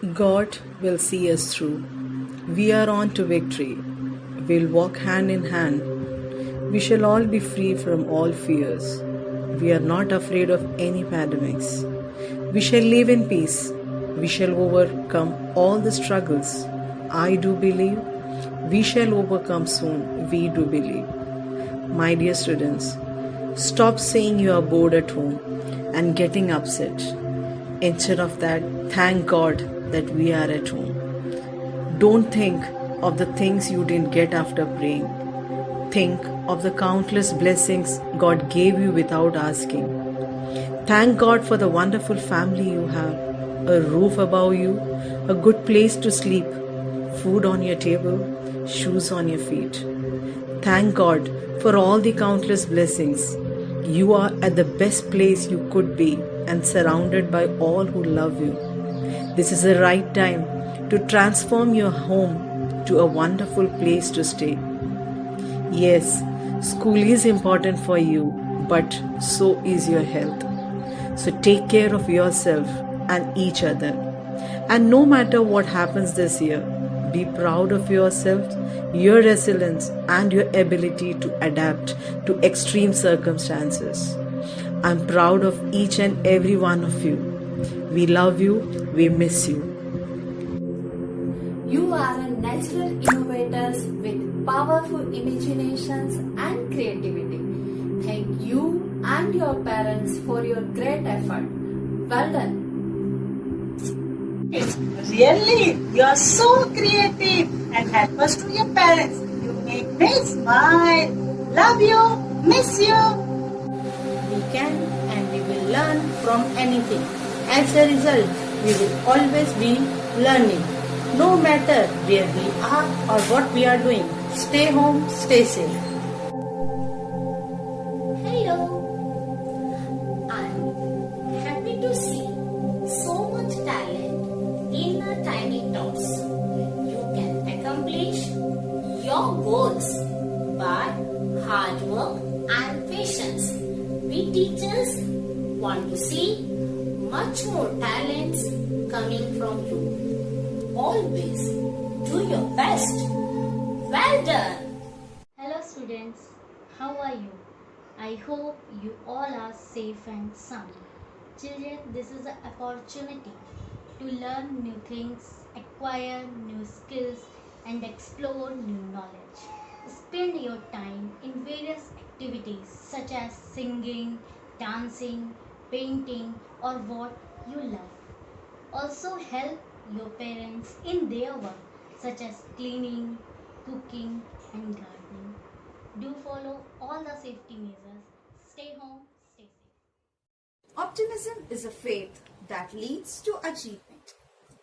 God will see us through. We are on to victory. We'll walk hand in hand. We shall all be free from all fears. We are not afraid of any pandemics. We shall live in peace. We shall overcome all the struggles. I do believe. We shall overcome soon. We do believe. My dear students, stop saying you are bored at home and getting upset. Instead of that, thank God that we are at home. Don't think of the things you didn't get after praying. Think of the countless blessings God gave you without asking. Thank God for the wonderful family you have, a roof above you, a good place to sleep, food on your table, shoes on your feet. Thank God for all the countless blessings. You are at the best place you could be and surrounded by all who love you. This is the right time to transform your home to a wonderful place to stay. Yes, school is important for you, but so is your health. So take care of yourself and each other. And no matter what happens this year, be proud of yourself, your resilience, and your ability to adapt to extreme circumstances. I'm proud of each and every one of you. We love you, we miss you. You are a natural innovators with powerful imaginations and creativity. Thank you and your parents for your great effort. Well done. Really, you are so creative and help us to your parents. You make me smile. Love you, miss you. We can and we will learn from anything. As a result, we will always be learning. No matter where we are or what we are doing, stay home, stay safe. Hello. I'm happy to see so much talent in a tiny tots. You can accomplish your goals by hard work and patience. We teachers want to see much more talents coming from you. Always do your best. Well done. Hello students, how are you? I hope you all are safe and sound. Children, this is an opportunity to learn new things, acquire new skills and explore new knowledge. Spend your time in various activities such as singing, dancing, painting or what you love. Also help your parents in their work such as cleaning, cooking and gardening. Do follow all the safety measures. Stay home, stay safe. Optimism is a faith that leads to achievement.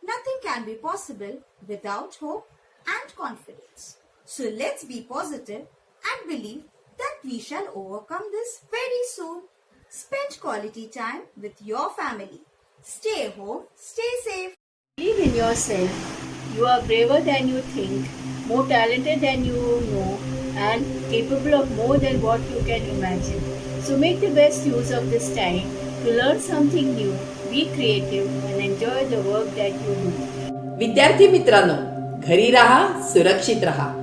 Nothing can be possible without hope and confidence. So let's be positive and believe that we shall overcome this very soon. Spend quality time with your family. Stay home, stay safe. Believe in yourself. You are braver than you think, more talented than you know, and capable of more than what you can imagine. So make the best use of this time to learn something new, be creative, and enjoy the work that you do. विद्यार्थी मित्रांनो, घरी राहा, सुरक्षित राहा.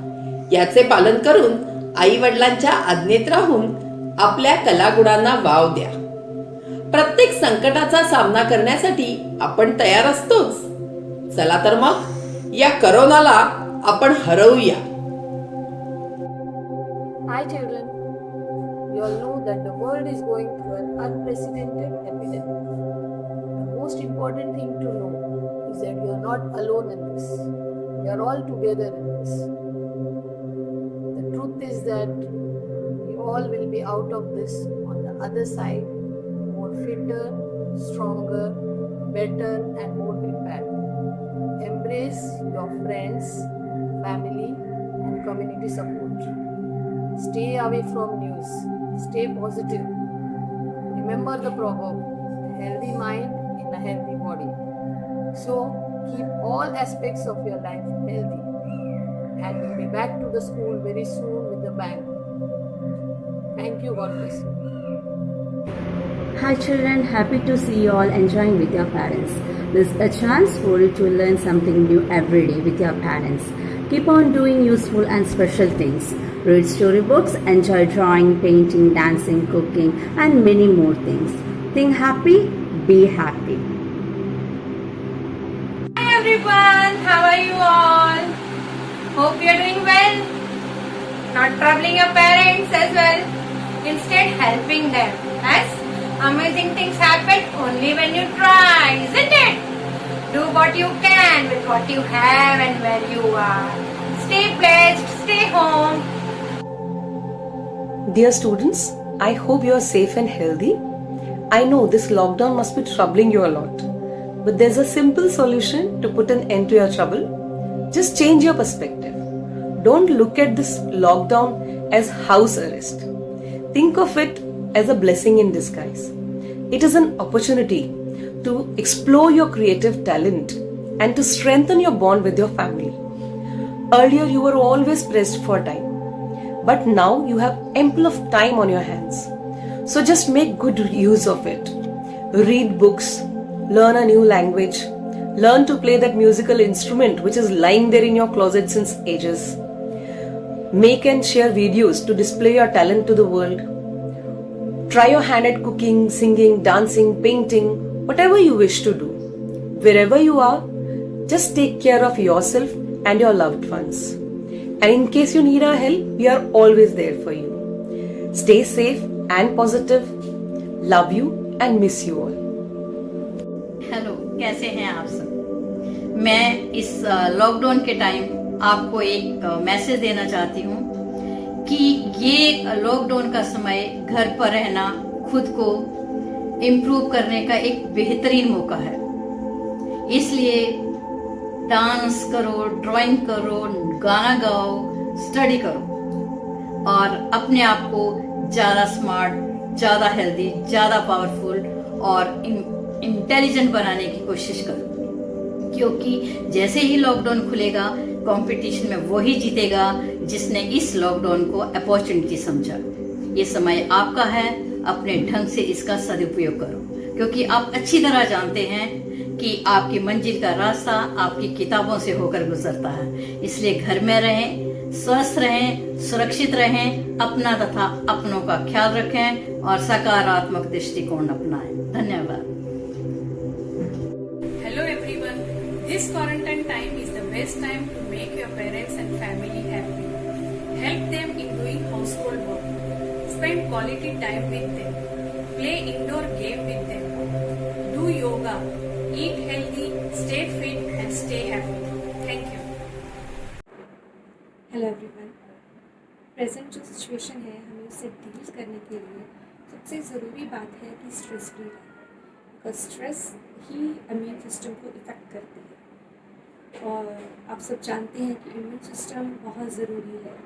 याचे पालन करून आई वडिलांच्या आज्ञेत राहून आपल्या कलागुणांना वाव द्या. प्रत्येक संकटाचा सामना करण्यासाठी आपण तयार असतोच. चला तर मग या करोनाला आपण हरवूया. Hi children, you all know that the world is going through an unprecedented epidemic. The most important thing to know is that you are not alone in this. We are all together in this. The truth is that we all will be out of this on the other side, more fitter, stronger, better and more prepared. Embrace your friends, family and community support. Stay away from news. Stay positive. Remember the proverb, a healthy mind in a healthy body. So keep all aspects of your life healthy. And we'll be back to the school very soon with a bang. Thank you. God bless you. Hi children, happy to see you all enjoying with your parents. This is a chance for you to learn something new every day with your parents. Keep on doing useful and special things. Read storybooks, enjoy drawing, painting, dancing, cooking, and many more things. Think happy, be happy. Hi everyone, how are you all? Hope you are doing well. Not troubling your parents as well. Instead helping them. As amazing things happen only when you try, isn't it? Do what you can with what you have and where you are. Stay blessed, stay home. Dear students, I hope you are safe and healthy. I know this lockdown must be troubling you a lot. But there's a simple solution to put an end to your trouble. Just change your perspective. Don't look at this lockdown as house arrest. Think of it as a blessing in disguise. It is an opportunity to explore your creative talent and to strengthen your bond with your family. Earlier you were always pressed for time, but now you have ample of time on your hands. So just make good use of it. Read books, learn a new language, learn to play that musical instrument which is lying there in your closet since ages. Make and share videos to display your talent to the world. Try your hand at cooking, singing, dancing, painting, whatever you wish to do. Wherever you are, just take care of yourself and your loved ones. And in case you need our help, we are always there for you. Stay safe and positive. Love you and miss you all. Hello, कैसे हैं आप सब? मैं इस lockdown के time आपको एक message देना चाहती हूँ कि ये लॉकडाउन का समय घर पर रहना खुद को इम्प्रूव करने का एक बेहतरीन मौका है। इसलिए डांस करो, ड्राइंग करो, गाना गाओ, स्टडी करो और अपने आप को ज़्यादा स्मार्ट, ज़्यादा हेल्दी, ज़्यादा पावरफुल और इंटेलिजेंट बनाने की कोशिश करो। क्योंकि जैसे ही लॉकडाउन खुलेगा, कंपटीशन में वही जीतेगा जिसने इस लॉकडाउन को अपॉर्चुनिटी समझा। ये समय आपका है, अपने ढंग से इसका सदुपयोग करो, क्योंकि आप अच्छी तरह जानते हैं कि आपकी मंजिल का रास्ता आपकी किताबों से होकर गुजरता है। इसलिए घर में रहें, स्वस्थ रहें, सुरक्षित रहें, अपना तथा अपनों का ख्याल रखें और सकारात्मक दृष्टिकोण अपनाएं। धन्यवाद। Hello everyone. This quarantine time is the best time to make your parents and family happy. Help them in doing household work. Spend quality time with them. Play indoor game with them. Do yoga. Eat healthy, stay fit and stay happy. Thank you. Hello everyone. Present जो situation है, हमें उससे deal करने के लिए सबसे ज़रूरी बात है कि स्ट्रेस फ्री रहें, because stress he immune system को इफ़ेक्ट करती है और आप सब जानते हैं कि इम्यून सिस्टम बहुत ज़रूरी है,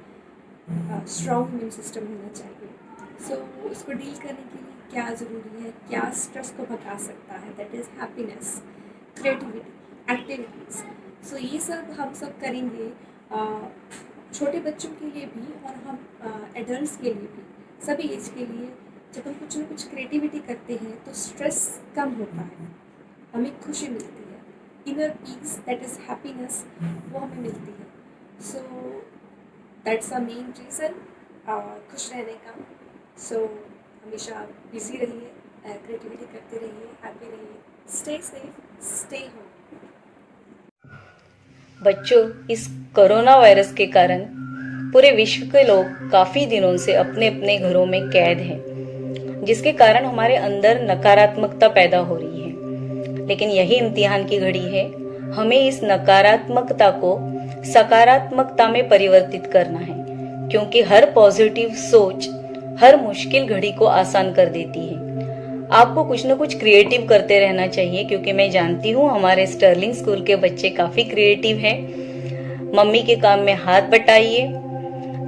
स्ट्रॉन्ग इम्यून सिस्टम होना चाहिए। सो उसको डील करने के लिए क्या ज़रूरी है, क्या स्ट्रेस को भगा सकता है, that is happiness, creativity, activities. So ये सब हम सब करेंगे छोटे बच्चों के लिए भी और हम एडल्ट्स के लिए भी, सभी एज के लिए। जब हम कुछ ना कुछ क्रिएटिविटी करते हैं तो स्ट्रेस कम होता है, हमें खुशी मिलती है, inner peace that is happiness वो हमें मिलती है। So that's a main reason खुश रहने का। सो हमेशा बिजी रहिए, क्रिएटिविटी करते रहिए, हैप्पी रहिए, स्टे सेफ, स्टे होम। बच्चों, इस कोरोना वायरस के कारण पूरे विश्व के लोग काफ़ी दिनों से अपने अपने घरों में कैद हैं, जिसके कारण हमारे अंदर नकारात्मकता पैदा हो रही है। लेकिन यही इम्तिहान की घड़ी है, हमें इस नकारात्मकता को सकारात्मकता में परिवर्तित करना है, क्योंकि हर पॉजिटिव सोच हर मुश्किल घड़ी को आसान कर देती है। आपको कुछ न कुछ क्रिएटिव करते रहना चाहिए, क्योंकि मैं जानती हूँ हमारे स्टर्लिंग स्कूल के बच्चे काफ़ी क्रिएटिव हैं। मम्मी के काम में हाथ बटाइए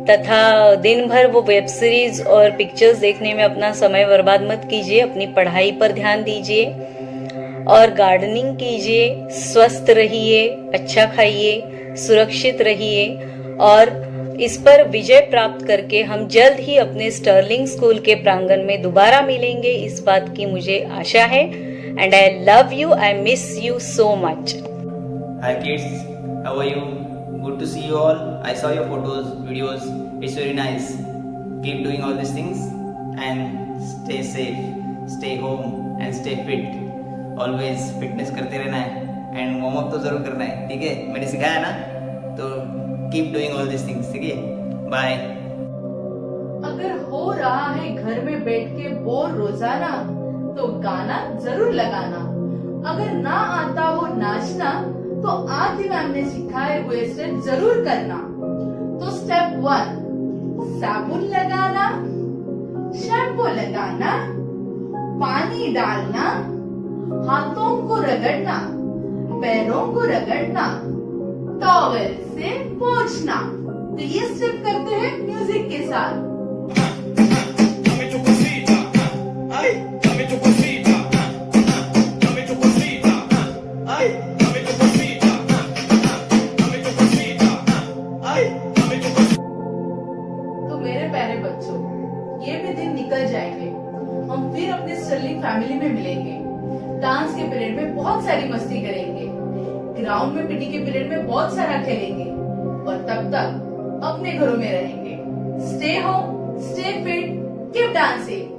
तथा दिन भर वो वेब सीरीज और पिक्चर्स देखने में अपना समय बर्बाद मत कीजिए, अपनी पढ़ाई पर ध्यान दीजिए और गार्डनिंग कीजिए। स्वस्थ रहिए, अच्छा खाइए, सुरक्षित रहिए और इस पर विजय प्राप्त करके हम जल्द ही अपने स्टर्लिंग स्कूल के प्रांगण में दोबारा मिलेंगे, इस बात की मुझे आशा है। and I love you. I miss you so much. Hi kids, how are you? Good to see you all. I saw your photos, videos. It's very nice. Keep doing all these things and stay safe, stay home and stay fit. Always fitness करते रहना है and warm up तो जरूर करना है, ठीक है? मैंने सिखाया ना, तो keep doing all these things, ठीक है? Bye. अगर हो रहा है घर में बैठ के बोर रोजाना, तो गाना जरूर लगाना। अगर ना आता हो नाचना, तो आदि मैम ने सिखाए हुए स्टेप जरूर करना। तो स्टेप 1, साबुन लगाना, शैम्पू लगाना, पानी डालना, हाथों को रगड़ना, पैरों को रगड़ना, टॉवेल से पोंछना। तो ये स्टेप करते हैं म्यूजिक के साथ। तो मेरे प्यारे बच्चों, ये भी दिन निकल जाएंगे, हम फिर अपनी स्टर्लिंग फैमिली में मिलेंगे। डांस के पीरियड में बहुत सारी मस्ती करेंगे, ग्राउंड में पीटी के पीरियड में बहुत सारा खेलेंगे और तब तक अपने घरों में रहेंगे। Stay home, stay fit, keep dancing.